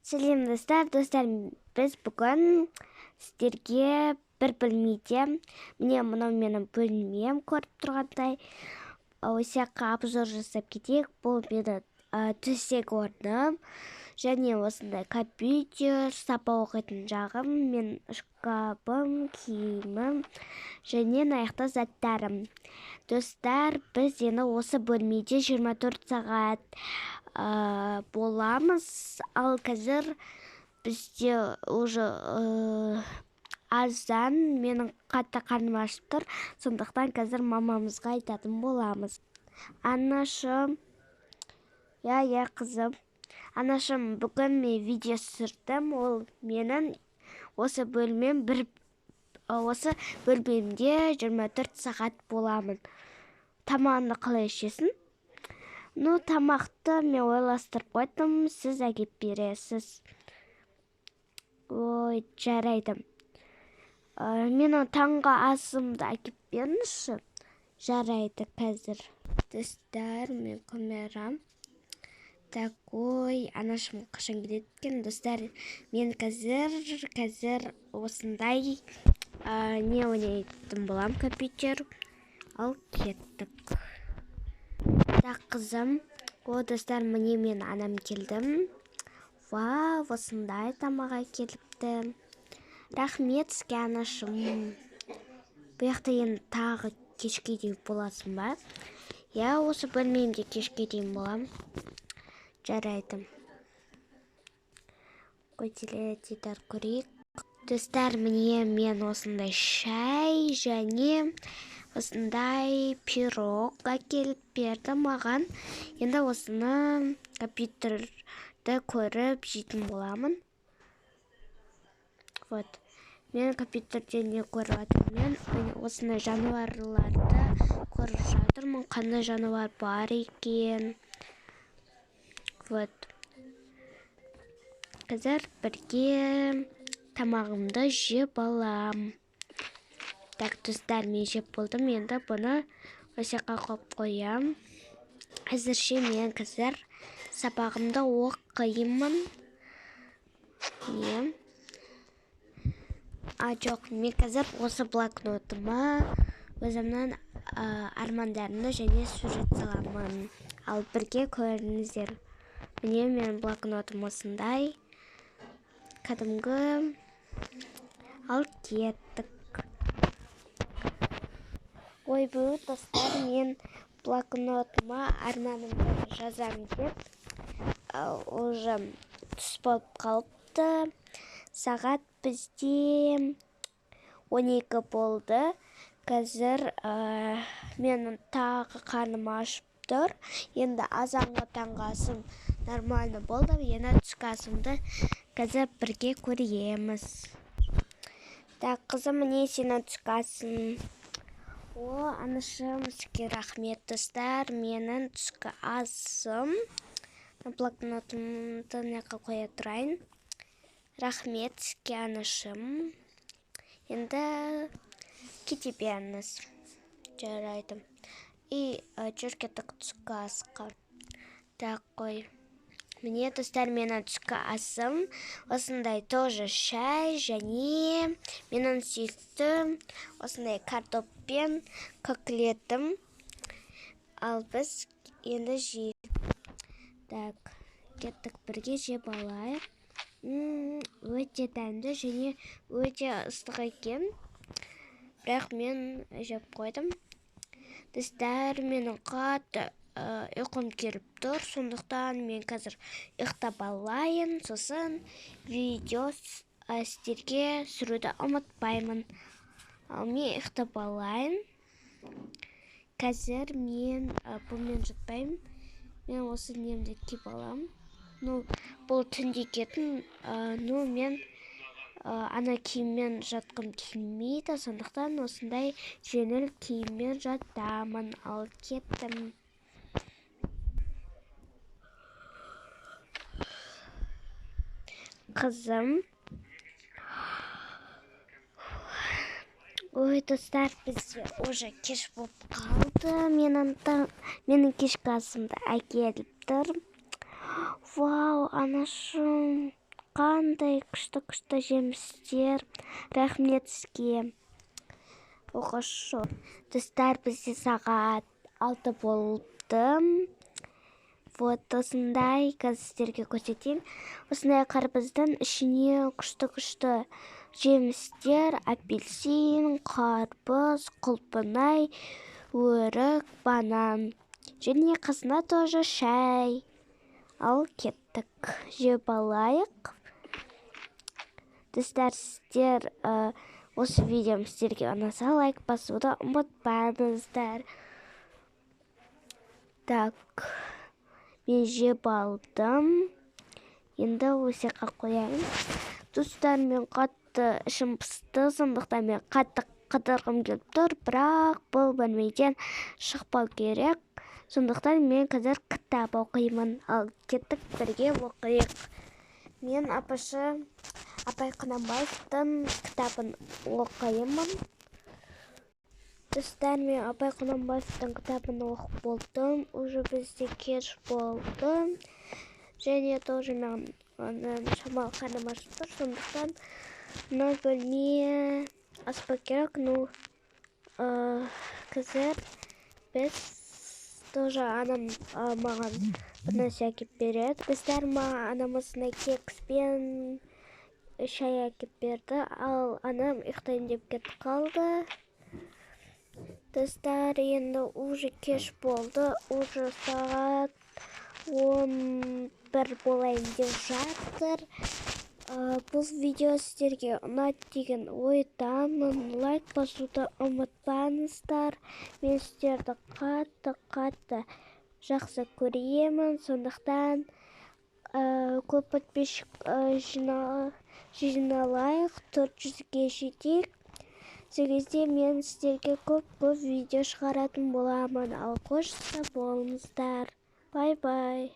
Сәлем достар, біз бүгін сіздерге бір бөлмеде, міне мынау менің бөлмем көріп тұрғандай, осяққа обзор жасап кетейік. Бұл менің төсек орным, және осындай компьютер, сабақ оқитын жағым, мен шкафым, киімім, және аяқта заттарым. Достар, біз енді осы бөлмеде 24 сағат боламыз, ал қазір бізде уже азан, менің қатты қарным ашып тұр, сондықтан қазір мамамызға айтатын боламыз. Анашым, я қызым, анашым, бүгін мен видео түсірдім, ол менің осы бөлмемде 24 сағат боламын. Тамағыңды қалай ішесің? Тамақты мен ойластырып қойдым, сіз әкеп бересіз. Ой, жарайды. Менің таңғы асымды әкеп беріңізші. Жарайды қазір. Достар, мен көмерам. Ой, анашым қашан келеді екен? Достар, мен қазір осындай не ойнайтын болам, компьютер. Ал кеттік. Қызым, достар, міне мен анам келдім. Осындай тамаға келіпті. Рахмет сізге, анашым. Бұяқта енді тағы кешке дейін боласың ба? Осы бөлмемде кешке дейін болам. Жарайды. Теледидар көрейік. Достар, міне мен осындай шай және осындай пирог әкеліп берді маған. Енді осыны компьютерді көріп жейтін боламын. Мен компьютерден не көріп жатырмын? Мен осындай жануарларды көріп жатырмын. Қандай жануар бар екен? Қазір бірге тамағымды жеп алам. Достар, мен жеп болдым, енді бұны осяққа қойып қоям. Әзірше мен қазір сабағымды оқимын. Жоқ, мен қазір осы блокнотыма өзімнің армандарымды және сурет саламын. Ал бірге көріңіздер. Міне мен блокнотым осындай. Кәдімгі. Ал кеттік. Ой, бұл достар, мен блокнотыма арманымды жазам деп, уже түс болып қалыпты. Сағат бізде 12 болды. Қазір менің тағы қарным ашып тұр. Енді азанғы таңғы асым нормально болды. Енді түскі асымды қазір бірге көреміз. Қызым, міне сенің түскі асың. Анашым, сізге рахмет, достар. Менің түскі асым. Блокнотымды неқа қоя тұрайын. Рахмет сізге, анашым. Енді кете беріңіз. Жарайды. Жүр кеттік түскі асқа. Қой. Міне, достар, менің түскі асым. Осындай тоже шай және менің сүйікті осындай картоппен котлетім. Ал біз енді жейік. Кеттік бірге жеп алайық. Өте дәмді және өте ыстық екен. Бірақ мен жеп қойдым. Достар, менің қатты ұйқым келіп тұр, сондықтан мен қазір ұйықтап алайын, сосын видео сіздерге түсіруді ұмытпаймын. Ал мен ұйықтап алайын. Қазір мен бұлмен жатпаймын. Мен осы немді киіп алам. Бұл түнде кетін, мен ана киіммен жатқым келмейді, сондықтан осындай жеңіл киіммен жатамын. Ал кеттім. Қызым. Ой, достар, бізде уже кеш болып қалды. Менің кешкі асымды әкеліп тұр. Анашым. қандай күшті жемістер. Рахмет сізге. Хорошо. Достар, бізде сағат 6 болды. Вот осындай қазір сіздерге көрсетейін. Осындай қарбыздың ішіне күшті жемістер: апельсин, қарбыз, құлпынай, өрік, банан. Және қасына тоже шай. Ал кеттік, жеп алайық. Достар, сіздер осы видеом сіздерге ұнаса лайк басуды ұмытпаңыздар. Так, мен жеп алдым. Енді өсекқа қояйын. Достар, мен қатты ішім пысты, сондықтан мен қатты қыдырғым келіп тұр, бірақ бұл бөлмеден шықпау керек. Сондықтан мен қазір кітап оқимын. Ал кеттік, бірге оқиық. Мен Апай Құнанбаевтың кітабын оқимын. Достар, мен Апай Құнанбаевтың кітабын оқып болдым. Уже бізде кеш болды. Және тоже мен шамалы қарным ашып тұр, сондықтан мына бөлме аспау керек. Қазір біз тоже анам маған бір нәрсе әкеп береді. Достар, анамызына кекспен шай әкеп берді, ал анам ұйықтайын деп кетіп қалды. Достар, енді уже кеш болды, уже сағат 11 болайын деп жатыр. Бұл видео сіздерге ұнайды деген ойдамын. Лайк басуды ұмытпаңыздар. Мен сіздерді қатты жақсы көремін. Сондықтан көп подписчик жиналайық, 400-ге жетейік. Сол кезде мен сіздерге көп видео шығаратын боламын. Ал қош болыңыздар. Бай-бай.